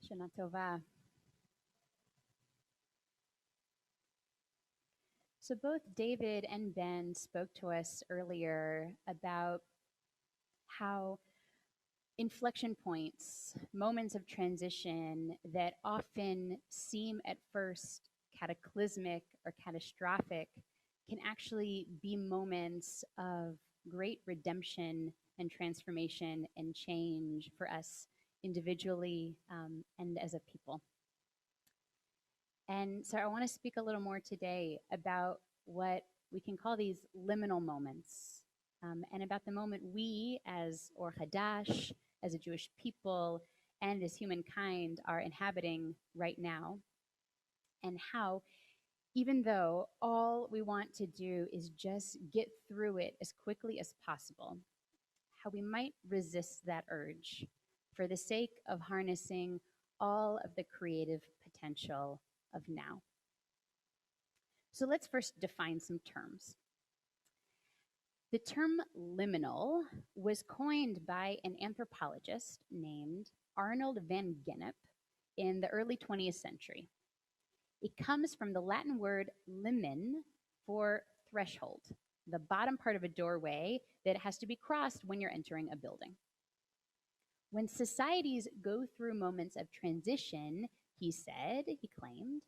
Shana Tova. So both David and Ben spoke to us earlier about how inflection points, moments of transition that often seem at first cataclysmic or catastrophic can actually be moments of great redemption and transformation and change for us individually and as a people. And so I want to speak a little more today about what we can call these liminal moments, and about the moment we, as Or Hadash, as a Jewish people, and as humankind, are inhabiting right now, and how, even though all we want to do is just get through it as quickly as possible, how we might resist that urge for the sake of harnessing all of the creative potential of now. So let's first define some terms. The term liminal was coined by an anthropologist named Arnold van Gennep in the early 20th century. It comes from the Latin word limen for threshold, the bottom part of a doorway that has to be crossed when you're entering a building. When societies go through moments of transition, he claimed,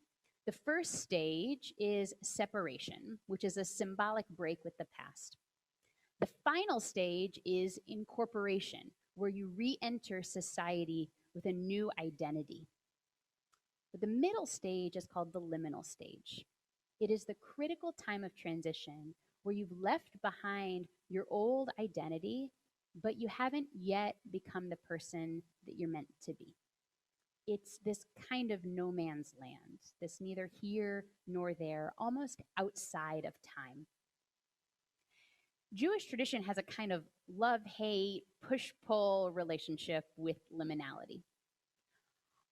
the first stage is separation, which is a symbolic break with the past. The final stage is incorporation, where you re-enter society with a new identity. But the middle stage is called the liminal stage. It is the critical time of transition where you've left behind your old identity, but you haven't yet become the person that you're meant to be. It's this kind of no man's land, this neither here nor there, almost outside of time. Jewish tradition has a kind of love-hate, push-pull relationship with liminality.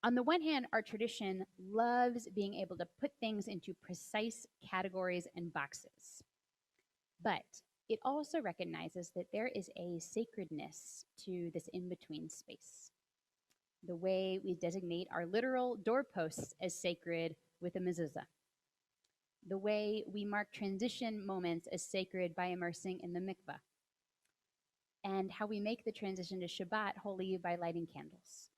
On the one hand, our tradition loves being able to put things into precise categories and boxes. But it also recognizes that there is a sacredness to this in-between space. The way we designate our literal doorposts as sacred with a mezuzah. The way we mark transition moments as sacred by immersing in the mikvah. And how we make the transition to Shabbat holy by lighting candles.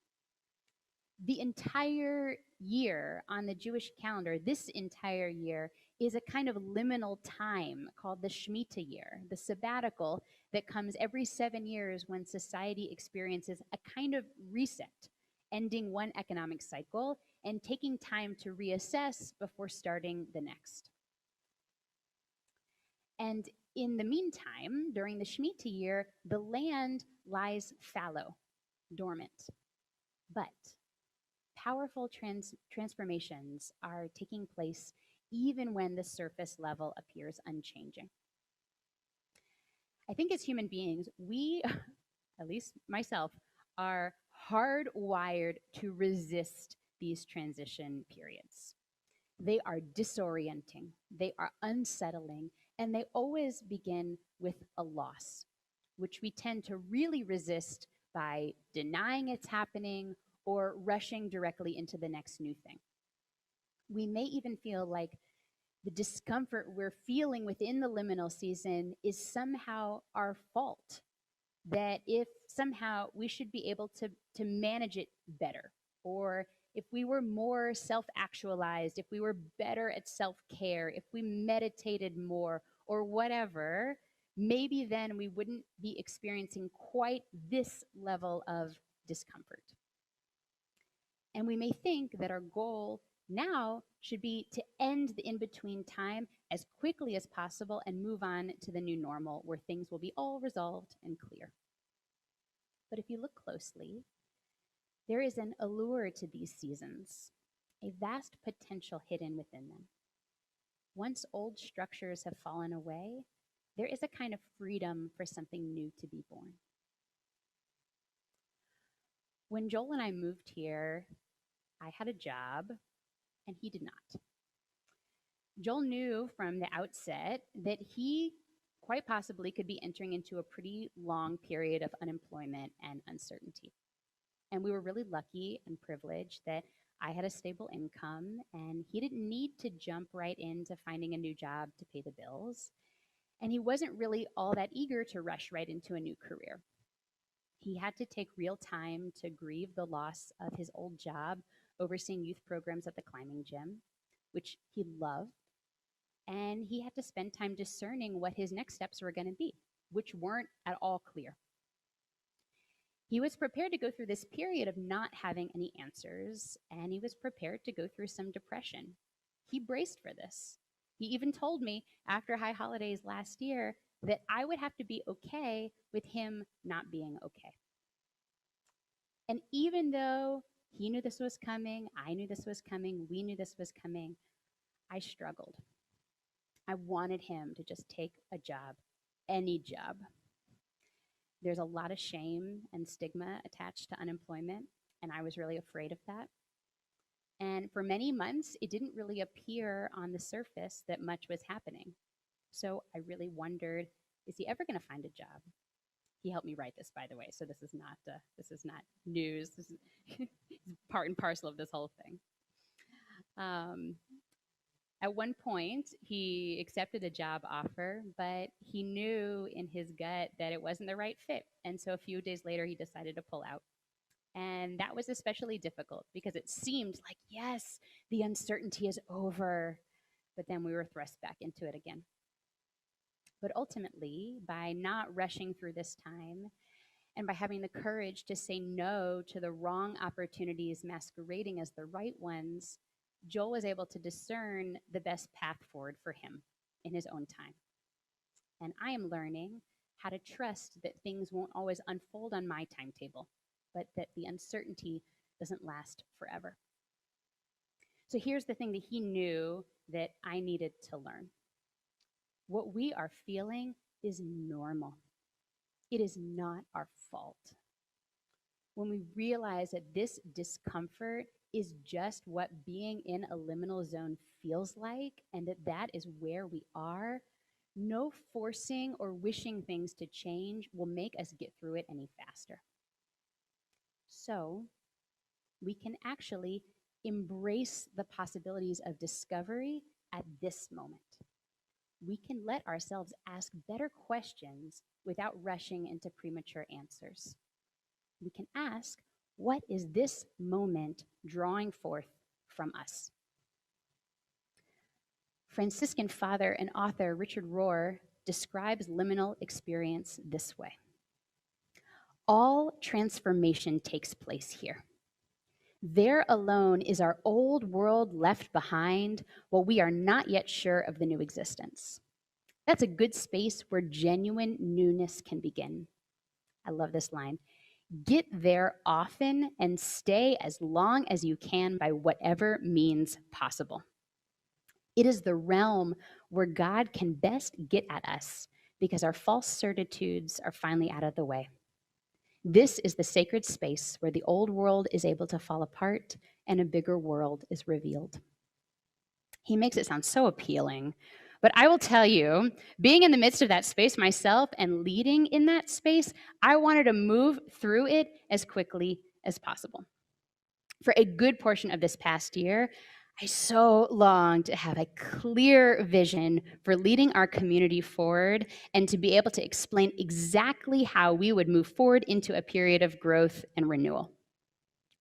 The entire year on the Jewish calendar, this entire year, is a kind of liminal time called the Shemitah year, the sabbatical that comes every 7 years when society experiences a kind of reset, ending one economic cycle and taking time to reassess before starting the next. And in the meantime, during the Shemitah year, the land lies fallow, dormant. But powerful transformations are taking place even when the surface level appears unchanging. I think as human beings, we, at least myself, are hardwired to resist these transition periods. They are disorienting, they are unsettling, and they always begin with a loss, which we tend to really resist by denying it's happening or rushing directly into the next new thing. We may even feel like the discomfort we're feeling within the liminal season is somehow our fault, that if somehow we should be able to manage it better, or if we were more self-actualized, if we were better at self-care, if we meditated more, or whatever, maybe then we wouldn't be experiencing quite this level of discomfort. And we may think that our goal now should be to end the in-between time as quickly as possible and move on to the new normal where things will be all resolved and clear. But if you look closely, there is an allure to these seasons, a vast potential hidden within them. Once old structures have fallen away, there is a kind of freedom for something new to be born. When Joel and I moved here, I had a job and he did not. Joel knew from the outset that he quite possibly could be entering into a pretty long period of unemployment and uncertainty. And we were really lucky and privileged that I had a stable income and he didn't need to jump right into finding a new job to pay the bills. And he wasn't really all that eager to rush right into a new career. He had to take real time to grieve the loss of his old job overseeing youth programs at the climbing gym, which he loved. And he had to spend time discerning what his next steps were going to be, which weren't at all clear. He was prepared to go through this period of not having any answers, and he was prepared to go through some depression. He braced for this. He even told me after High Holidays last year that I would have to be okay with him not being okay. And even though he knew this was coming, I knew this was coming, we knew this was coming, I struggled. I wanted him to just take a job, any job. There's a lot of shame and stigma attached to unemployment, and I was really afraid of that. And for many months, it didn't really appear on the surface that much was happening. So I really wondered, is he ever going to find a job? He helped me write this, by the way, so this is not news. This is part and parcel of this whole thing. At one point, he accepted a job offer, but he knew in his gut that it wasn't the right fit. And so a few days later, he decided to pull out. And that was especially difficult because it seemed like, yes, the uncertainty is over. But then we were thrust back into it again. But ultimately, by not rushing through this time and by having the courage to say no to the wrong opportunities masquerading as the right ones, Joel was able to discern the best path forward for him in his own time. And I am learning how to trust that things won't always unfold on my timetable, but that the uncertainty doesn't last forever. So here's the thing that he knew that I needed to learn. What we are feeling is normal. It is not our fault. When we realize that this discomfort is just what being in a liminal zone feels like, and that is where we are, no forcing or wishing things to change will make us get through it any faster. So we can actually embrace the possibilities of discovery at this moment. We can let ourselves ask better questions without rushing into premature answers. We can ask, what is this moment drawing forth from us? Franciscan father and author Richard Rohr describes liminal experience this way. All transformation takes place here. There alone is our old world left behind, while we are not yet sure of the new existence. That's a good space where genuine newness can begin. I love this line. Get there often and stay as long as you can by whatever means possible. It is the realm where God can best get at us because our false certitudes are finally out of the way. This is the sacred space where the old world is able to fall apart and a bigger world is revealed. He makes it sound so appealing. But I will tell you, being in the midst of that space myself and leading in that space, I wanted to move through it as quickly as possible. For a good portion of this past year, I so longed to have a clear vision for leading our community forward and to be able to explain exactly how we would move forward into a period of growth and renewal.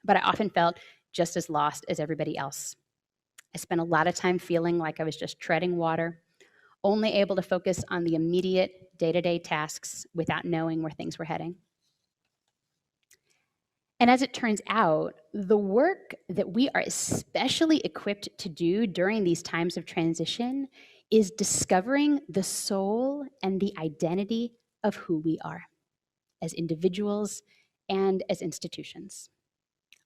But I often felt just as lost as everybody else. I spent a lot of time feeling like I was just treading water, only able to focus on the immediate day-to-day tasks without knowing where things were heading. And as it turns out, the work that we are especially equipped to do during these times of transition is discovering the soul and the identity of who we are as individuals and as institutions.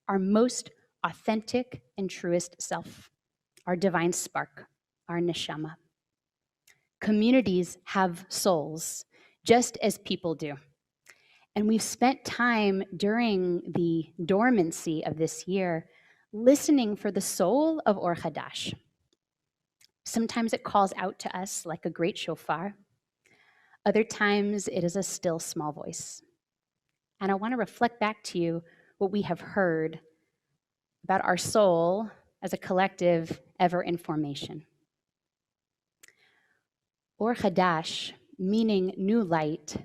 Our most authentic and truest self, our divine spark, our neshama. Communities have souls, just as people do. And we've spent time during the dormancy of this year listening for the soul of Or Hadash. Sometimes it calls out to us like a great shofar. Other times it is a still small voice. And I want to reflect back to you what we have heard about our soul as a collective ever in formation. Or Chadash, meaning new light,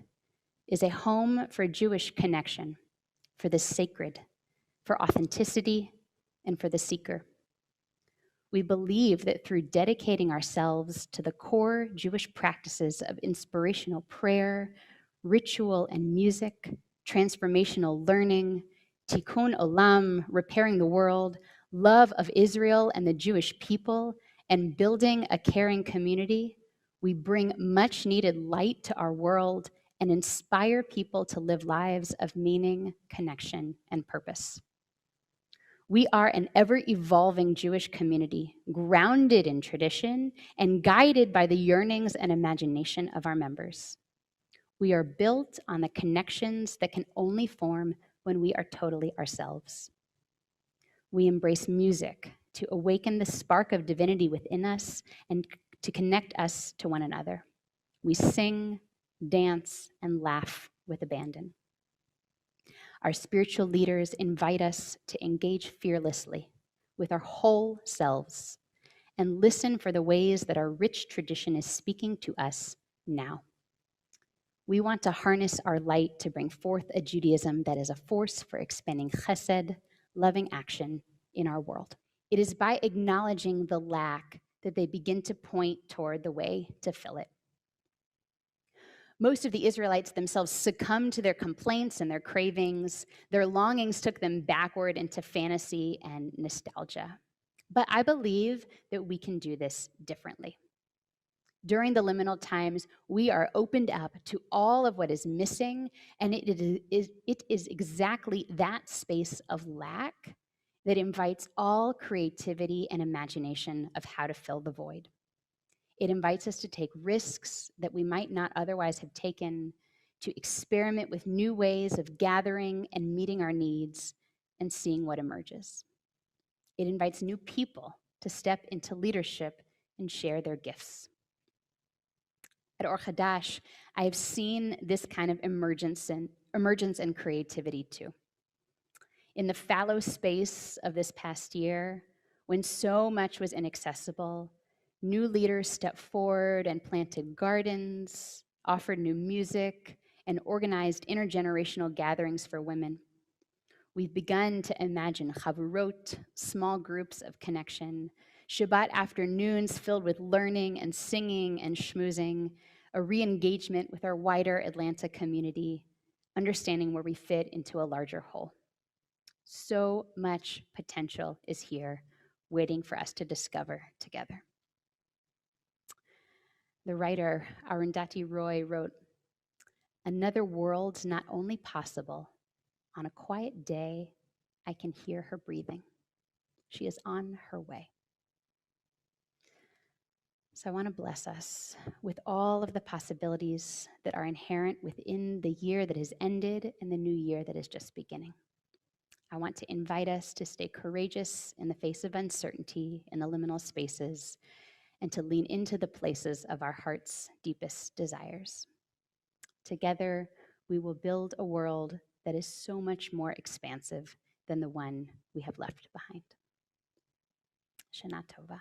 is a home for Jewish connection, for the sacred, for authenticity, and for the seeker. We believe that through dedicating ourselves to the core Jewish practices of inspirational prayer, ritual and music, transformational learning, tikkun olam, repairing the world, love of Israel and the Jewish people, and building a caring community, we bring much needed light to our world and inspire people to live lives of meaning, connection, and purpose. We are an ever-evolving Jewish community, grounded in tradition and guided by the yearnings and imagination of our members. We are built on the connections that can only form when we are totally ourselves. We embrace music to awaken the spark of divinity within us and to connect us to one another. We sing, dance, and laugh with abandon. Our spiritual leaders invite us to engage fearlessly with our whole selves and listen for the ways that our rich tradition is speaking to us now. We want to harness our light to bring forth a Judaism that is a force for expanding chesed, loving action in our world. It is by acknowledging the lack that they begin to point toward the way to fill it. Most of the Israelites themselves succumbed to their complaints and their cravings. Their longings took them backward into fantasy and nostalgia. But I believe that we can do this differently. During the liminal times, we are opened up to all of what is missing, and it is exactly that space of lack that invites all creativity and imagination of how to fill the void. It invites us to take risks that we might not otherwise have taken, to experiment with new ways of gathering and meeting our needs and seeing what emerges. It invites new people to step into leadership and share their gifts. At Or Chadash, I have seen this kind of emergence and creativity too. In the fallow space of this past year, when so much was inaccessible, new leaders stepped forward and planted gardens, offered new music, and organized intergenerational gatherings for women. We've begun to imagine chavurot, small groups of connection, Shabbat afternoons filled with learning and singing and schmoozing, a re-engagement with our wider Atlanta community, understanding where we fit into a larger whole. So much potential is here, waiting for us to discover together. The writer Arundhati Roy wrote, "Another world's not only possible, on a quiet day, I can hear her breathing. She is on her way." So I want to bless us with all of the possibilities that are inherent within the year that has ended and the new year that is just beginning. I want to invite us to stay courageous in the face of uncertainty in the liminal spaces and to lean into the places of our heart's deepest desires. Together, we will build a world that is so much more expansive than the one we have left behind. Shana Tova.